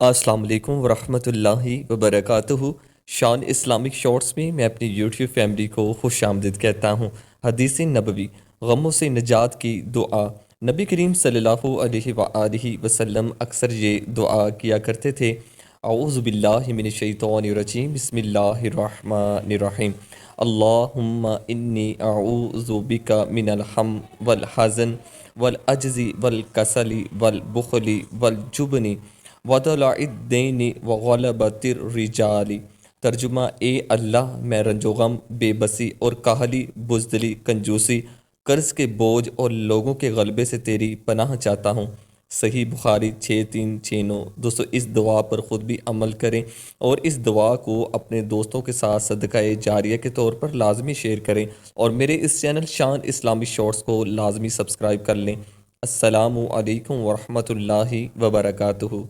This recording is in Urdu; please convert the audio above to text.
السلام علیکم ورحمۃ اللہ وبرکاتہ۔ شان اسلامک شارٹس میں میں اپنی یوٹیوب فیملی کو خوش آمدید کہتا ہوں۔ حدیث نبوی، غموں سے نجات کی دعا۔ نبی کریم صلی اللہ علیہ وآلہ وسلم اکثر یہ دعا کیا کرتے تھے: اعوذ باللہ من الشیطان الرجیم، بسم اللہ الرحمن الرحیم، اللہم انی اعوذ بک من الہم والحزن والعجز والکسل والبخل والجبن وضلع الدین وغلبۃ الرجال۔ ترجمہ: اے اللہ، میں رنج و غم، بے بسی اور کاہلی، بزدلی، کنجوسی، قرض کے بوجھ اور لوگوں کے غلبے سے تیری پناہ چاہتا ہوں۔ صحیح بخاری 6369۔ دوستو، اس دعا پر خود بھی عمل کریں اور اس دعا کو اپنے دوستوں کے ساتھ صدقہ جاریہ کے طور پر لازمی شیئر کریں، اور میرے اس چینل شان اسلامی شارٹس کو لازمی سبسکرائب کر لیں۔ السلام علیکم ورحمۃ اللہ وبرکاتہ۔